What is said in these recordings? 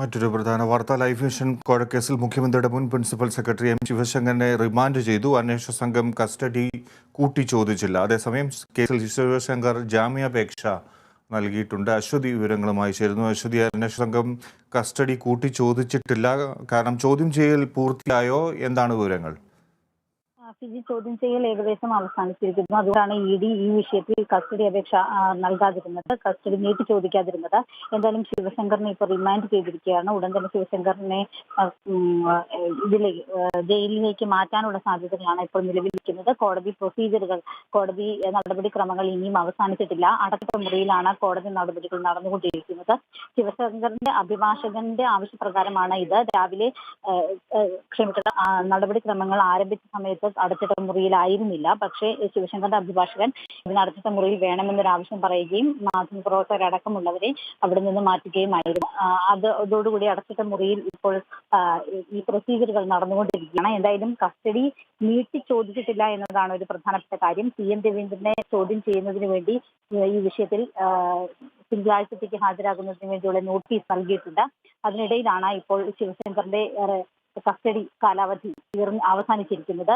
മറ്റൊരു പ്രധാന വാർത്ത ലൈഫ് മിഷൻ കോഴക്കേസിൽ മുഖ്യമന്ത്രിയുടെ മുൻ പ്രിൻസിപ്പൽ സെക്രട്ടറി എം ശിവശങ്കരനെ റിമാൻഡ് ചെയ്തു. അന്വേഷണ സംഘം കസ്റ്റഡി കൂട്ടിച്ചോദിച്ചില്ല. അതേസമയം കേസിൽ ശിവശങ്കർ ജാമ്യാപേക്ഷ നൽകിയിട്ടുണ്ട്. അശ്വതി വിവരങ്ങളുമായി ചേരുന്നു. അശ്വതി, അന്വേഷണ സംഘം കസ്റ്റഡി കൂട്ടിച്ചോദിച്ചിട്ടില്ല, കാരണം ചോദ്യം ചെയ്യൽ പൂർത്തിയായോ? എന്താണ് വിവരങ്ങൾ? ഫിജി ചോദ്യം ചെയ്യൽ ഏകദേശം അവസാനിച്ചിരിക്കുന്നു. അതുകൊണ്ടാണ് ഇ ഡി ഈ വിഷയത്തിൽ കസ്റ്റഡി അപേക്ഷ നൽകാതിരുന്നത്, കസ്റ്റഡി നീട്ടി ചോദിക്കാതിരുന്നത്. എന്തായാലും ശിവശങ്കറിനെ ഇപ്പോൾ റിമാൻഡ് ചെയ്തിരിക്കുകയാണ്. ഉടൻ തന്നെ ശിവശങ്കറിനെ ജയിലിലേക്ക് മാറ്റാനുള്ള സാധ്യതകളാണ് ഇപ്പോൾ നിലവിലിരിക്കുന്നത്. കോടതി നടപടിക്രമങ്ങൾ ഇനിയും അവസാനിച്ചിട്ടില്ല. അടച്ചിട്ട മുറിയിലാണ് കോടതി നടപടികൾ നടന്നുകൊണ്ടിരിക്കുന്നത്. ശിവശങ്കറിന്റെ അഭിഭാഷകന്റെ ആവശ്യപ്രകാരമാണ് ഇത്. രാവിലെ നടപടിക്രമങ്ങൾ ആരംഭിച്ച സമയത്ത് അടച്ചിട്ട മുറിയിലായിരുന്നില്ല. പക്ഷേ ശിവശങ്കറിന്റെ അഭിഭാഷകൻ ഇതിന് അടച്ചിട്ട മുറിയിൽ വേണമെന്നൊരു ആവശ്യം പറയുകയും മാധ്യമപ്രവർത്തകരടക്കമുള്ളവരെ അവിടെ നിന്ന് മാറ്റുകയുമായിരുന്നു. അതോടുകൂടി അടച്ചിട്ട മുറിയിൽ ഇപ്പോൾ ഈ പ്രൊസീജിയറുകൾ നടന്നുകൊണ്ടിരിക്കുകയാണ്. എന്തായാലും കസ്റ്റഡി നീട്ടി ചോദിച്ചിട്ടില്ല എന്നതാണ് ഒരു പ്രധാനപ്പെട്ട കാര്യം. CM രവീന്ദ്രനെ ചോദ്യം ചെയ്യുന്നതിന് വേണ്ടി ഈ വിഷയത്തിൽ തിങ്കളാഴ്ചത്തേക്ക് ഹാജരാകുന്നതിന് വേണ്ടിയുള്ള നോട്ടീസ് നൽകിയിട്ടുണ്ട്. അതിനിടയിലാണ് ഇപ്പോൾ ശിവശങ്കറിന്റെ കസ്റ്റഡി കാലാവധി അവസാനിച്ചിരിക്കുന്നത്.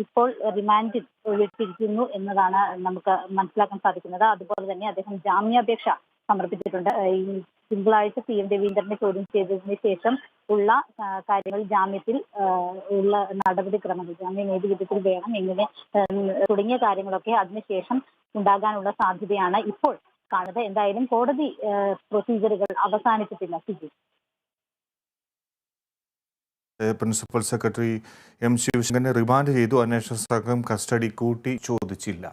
ഇപ്പോൾ റിമാൻഡിൽ വിട്ടിരിക്കുന്നു എന്നതാണ് നമുക്ക് മനസ്സിലാക്കാൻ സാധിക്കുന്നത്. അതുപോലെ തന്നെ അദ്ദേഹം ജാമ്യാപേക്ഷ സമർപ്പിച്ചിട്ടുണ്ട്. ഈ തിങ്കളാഴ്ച CM രവീന്ദ്രനെ ചോദ്യം ചെയ്തതിന് ശേഷം ഉള്ള കാര്യങ്ങൾ, ജാമ്യത്തിൽ ഉള്ള നടപടിക്രമങ്ങൾ, ജാമ്യം ഏത് വിധത്തിൽ വേണം, എങ്ങനെ തുടങ്ങിയ കാര്യങ്ങളൊക്കെ അതിനുശേഷം ഉണ്ടാകാനുള്ള സാധ്യതയാണ് ഇപ്പോൾ കാണുന്നത്. എന്തായാലും കോടതി പ്രൊസീജിയറുകൾ അവസാനിച്ചിട്ടില്ല. പ്രിൻസിപ്പൽ സെക്രട്ടറി എം ശിവശങ്കരനെ റിമാൻഡ് ചെയ്തു. അന്വേഷണ സംഘം കസ്റ്റഡി കൂട്ടി ചോദിച്ചില്ല.